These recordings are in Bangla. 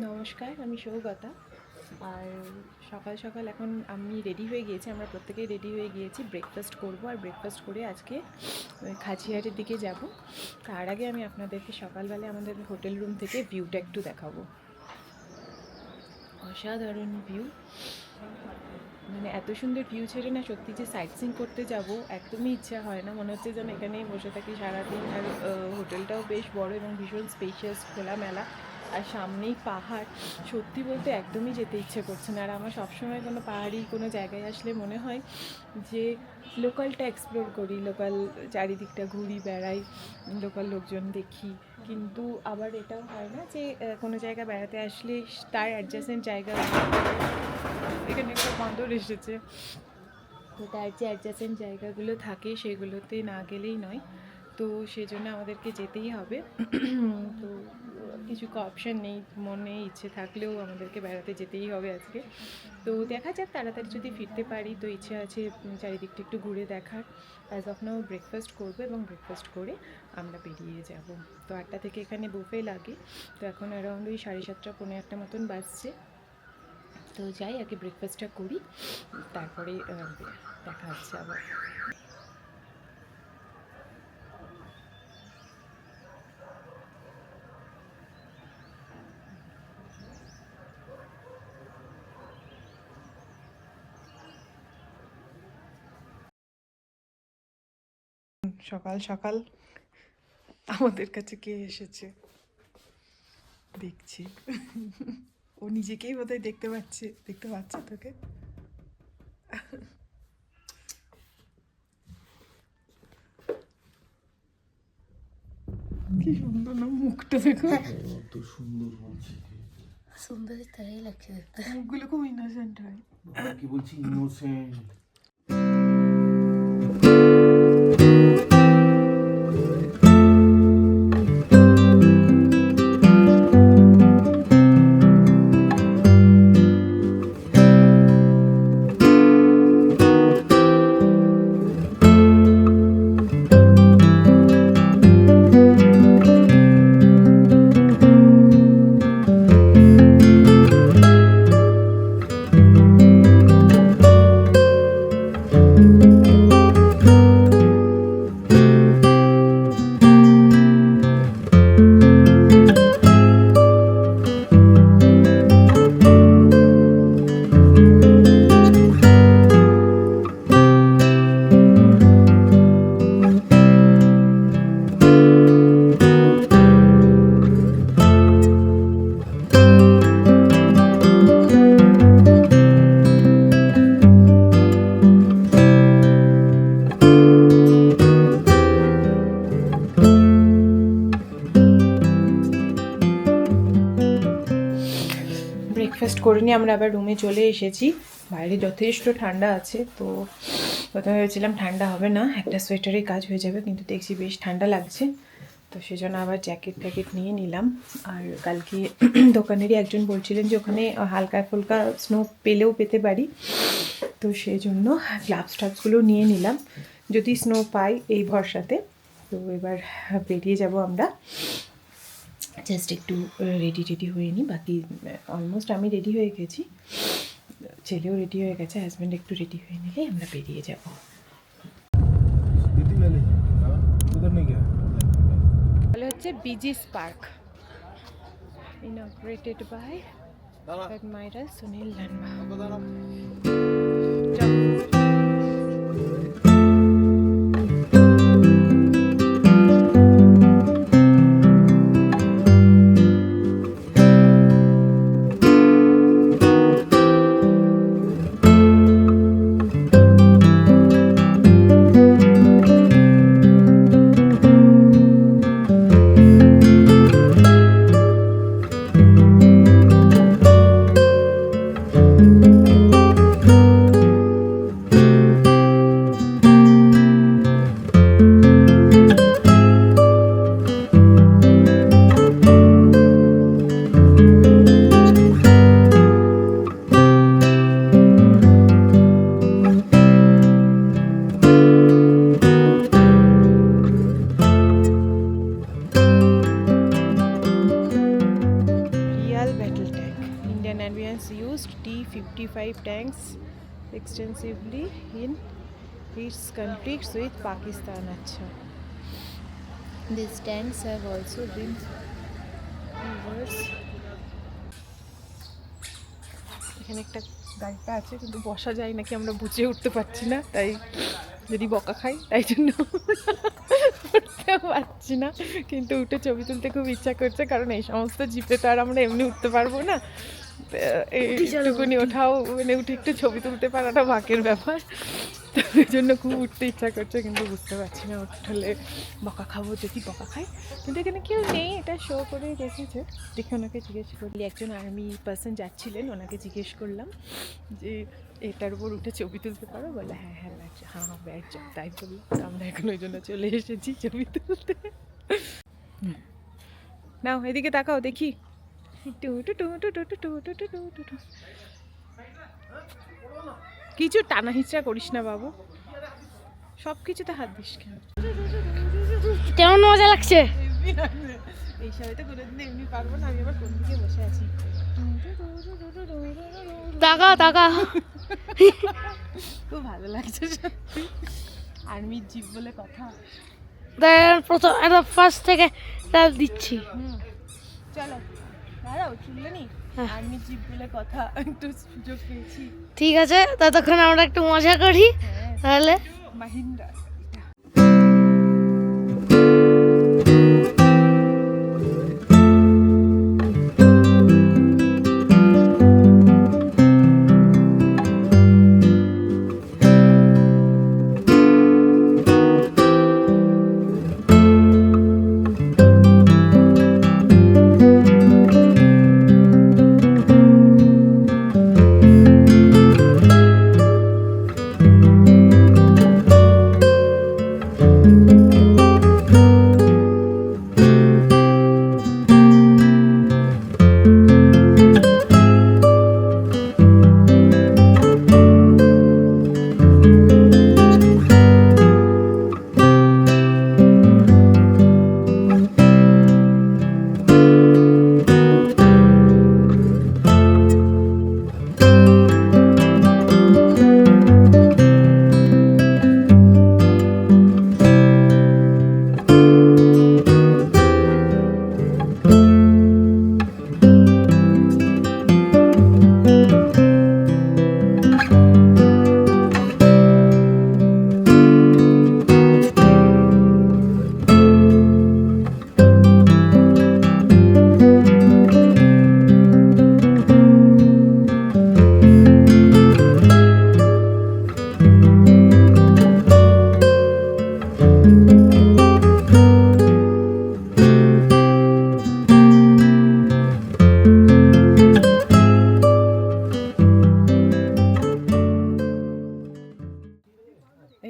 নমস্কার, আমি সৌগতা। আর সকাল সকাল এখন আমি রেডি হয়ে গিয়েছি, আমরা প্রত্যেকেই রেডি হয়ে গিয়েছি। ব্রেকফাস্ট করব, আর ব্রেকফাস্ট করে আজকে খাচিয়ারের দিকে যাব। তার আগে আমি আপনাদেরকে সকালবেলা আমাদের হোটেল রুম থেকে ভিউটা একটু দেখাবো। অসাধারণ ভিউ, মানে এত সুন্দর ভিউ ছেড়ে না সত্যি যে সাইট সিইং করতে যাব একদমই ইচ্ছা হয় না, মনে হচ্ছে যেন এখানেই বসে থাকি সারাদিন। আর হোটেলটাও বেশ বড় এবং ভীষণ স্পেশিয়াস, খোলামেলা, আর সামনেই পাহাড়। সত্যি বলতে একদমই যেতে ইচ্ছে করছে না। আর আমার সবসময় কোনো পাহাড়ি কোনো জায়গায় আসলে মনে হয় যে লোকালটা এক্সপ্লোর করি, লোকাল চারিদিকটা ঘুরি বেড়াই, লোকাল লোকজন দেখি। কিন্তু আবার এটাও হয় না যে কোনো জায়গা বেড়াতে আসলে তার অ্যাডজাসেন্ট জায়গা, এখানে একটা বাঁদর এসেছে, তো তার যে অ্যাডজাসেন্ট জায়গাগুলো থাকে সেগুলোতে না গেলেই নয়। তো সেজন্য আমাদেরকে যেতেই হবে। তো কিছু অপশান নেই, মনে ইচ্ছে থাকলেও আমাদেরকে বেড়াতে যেতেই হবে আজকে। তো দেখা যাক, তাড়াতাড়ি যদি ফিরতে পারি তো ইচ্ছে আছে চারিদিকটা একটু ঘুরে দেখার। অ্যাজ অফ নাও ব্রেকফাস্ট করবো এবং ব্রেকফাস্ট করে আমরা বেরিয়ে যাব। তো 8টা থেকে এখানে বুফে লাগে, তো এখন অ্যারাউন্ড ওই 7:30 পৌনে 8টা মতন বাজছে। তো যাই, আগে ব্রেকফাস্টটা করি, তারপরে দেখা হচ্ছে আবার। সকাল সকাল আমাদের কাছে কে এসেছে দেখছি। ও নিজেকেই বোধহয় দেখতে পাচ্ছে তোকে। কি সুন্দর না মুখটা, দেখো কত সুন্দর বলছে। সুন্দর তাই লাগছে দেখতে। মুখগুলো খুব ইনোসেন্ট হয়। কি বলছি, ইনোসেন্ট। ব্রেকফাস্ট করে নিয়ে আমরা আবার রুমে চলে এসেছি। বাইরে যথেষ্ট ঠান্ডা আছে, তো প্রথমে ভেবেছিলাম ঠান্ডা হবে না, একটা সোয়েটারেই কাজ হয়ে যাবে, কিন্তু দেখছি বেশ ঠান্ডা লাগছে। তো সেজন্য আবার জ্যাকেট ট্যাকেট নিয়ে নিলাম। আর কালকে দোকানেরই একজন বলছিলেন যে ওখানে হালকা ফুলকা স্নো পেলেও পেতে পারি, তো সেই জন্য গ্লাভস টাভসগুলো নিয়ে নিলাম, যদি স্নো পাই এই ভরসাতে। তো এবার বেরিয়ে যাব আমরা। জাস্ট একটু রেডি হয়ে নিই, বাকি অলমোস্ট আমি রেডি হয়ে গেছি, ছেলেও রেডি হয়ে গেছে, হাজব্যান্ড একটু রেডি হয়ে নিলেই আমরা বেরিয়ে যাব। তাহলে হচ্ছে বিজিস park, inaugurated by admiral Sunil Lanba. fuel tank. Indian Airlines used T-55 tanks extensively in its conflicts with Pakistan. Acha. These tanks have also been reversed. এখানে একটা গাড়িটা আছে কিন্তু বসা যায় নাকি আমরা বুঝে উঠতে পারছি না, তাই যদি বকা খাই তাই জন্য উঠতেও পারছি না, কিন্তু উঠে ছবি তুলতে খুব ইচ্ছা করছে, কারণ এই সমস্ত জিপে তো আর আমরা এমনি উঠতে পারবো না। এইটুকুনি ওঠাও মানে উঠে একটু ছবি তুলতে পারাটা ভাগ্যের ব্যাপার, তো এই জন্য খুব উঠতে ইচ্ছা করছে, কিন্তু বুঝতে পারছি না উঠলে বকা খাবো, যদি বকা খাই। কিন্তু এখানে কেউ নেই, এটা শো করে রেখেছে। দেখে ওনাকে জিজ্ঞেস করলি, একজন আর্মি পার্সন যাচ্ছিলেন, ওনাকে জিজ্ঞেস করলাম যে এটার উপর উঠে ছবি তুলতে পারো, বলে হ্যাঁ হ্যাঁ ব্যাট হ্যাঁ ব্যাট যাও, তাই বললাম। আমরা এখন ওই জন্য চলে এসেছি ছবি তুলতে। নাও এদিকে তাকাও দেখি। কিছু টানা হিচড়া করিস না বাবু, সব কিছুতে হাত দিস কেন? কেমন মজা লাগছে? এই সবাই তো কোনোদিন এমনি পারবো না, আমি আবার কোন দিকে বসে আছি। তাকাও তাকাও। খুব ভালো লাগছে সত্যি, আর্মির জিপ বলে কথা। প্রথম একটা ফার্স্ট থেকে দিচ্ছি। চলো দাঁড়াও, শুনলে নি হ্যাঁ। আর্মির জিপ বলে কথা, একটু সুযোগ পেয়েছি। ঠিক আছে, ততক্ষণ আমরা একটু মজা করি হ্যাঁ, তাহলে। মাহিন্দ্রা।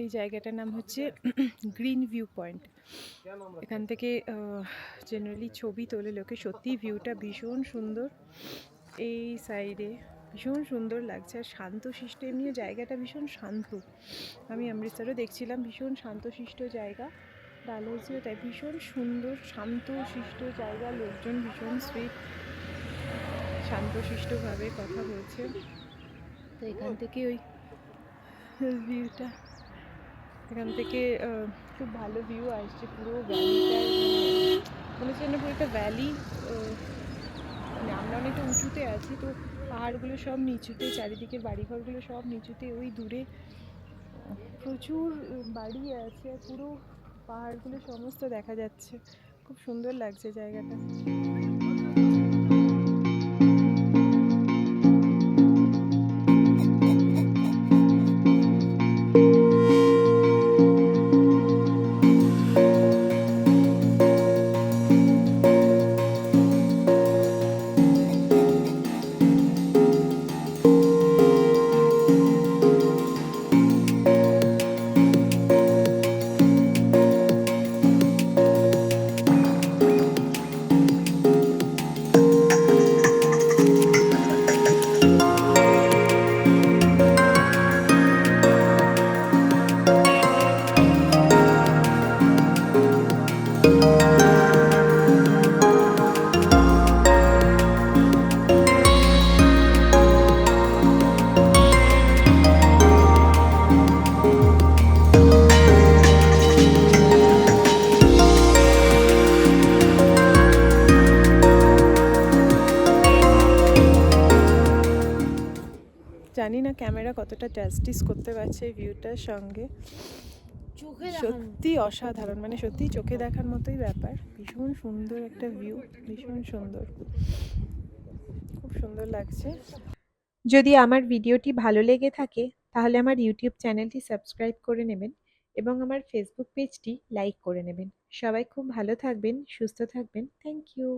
এই জায়গাটার নাম হচ্ছে গ্রিন ভিউ পয়েন্ট। এখান থেকে জেনারেলি ছবি তোলে লোকে, সত্যি ভিউটা ভীষণ সুন্দর। এই সাইডে ভীষণ সুন্দর লাগছে, আর শান্তশিষ্ট, এমনিও জায়গাটা ভীষণ শান্ত। আমি অমৃতসরও দেখছিলাম, ভীষণ শান্তশিষ্ট জায়গা। ডালহৌসিও তাই, ভীষণ সুন্দর শান্তশিষ্ট জায়গা, লোকজন ভীষণ সুইট, শান্তশিষ্টভাবে কথা বলছে। তো এখান থেকে ওই ভিউটা, এখান থেকে খুব ভালো ভিউ আসছে, পুরো ভ্যালিটার মনে হচ্ছে যেন পুরো একটা ভ্যালি। মানে আমরা অনেকটা উঁচুতে আছি, তো পাহাড়গুলো সব নিচুতে, চারিদিকের বাড়িঘরগুলো সব নিচুতে, ওই দূরে প্রচুর বাড়ি আছে, আর পুরো পাহাড়গুলো সমস্ত দেখা যাচ্ছে। খুব সুন্দর লাগছে জায়গাটা। জানি না ক্যামেরা কতটা জাস্টিস করতে পারছে এই ভিউটার সঙ্গে। চোখে সত্যি অসাধারণ, মানে সত্যি চোখে দেখার মতোই ব্যাপার। ভীষণ সুন্দর একটা ভিউ, ভীষণ সুন্দর, খুব সুন্দর লাগছে। যদি আমার ভিডিওটি ভালো লেগে থাকে তাহলে আমার ইউটিউব চ্যানেলটি সাবস্ক্রাইব করে নেবেন এবং আমার ফেসবুক পেজটি লাইক করে নেবেন। সবাই খুব ভালো থাকবেন, সুস্থ থাকবেন। Thank you.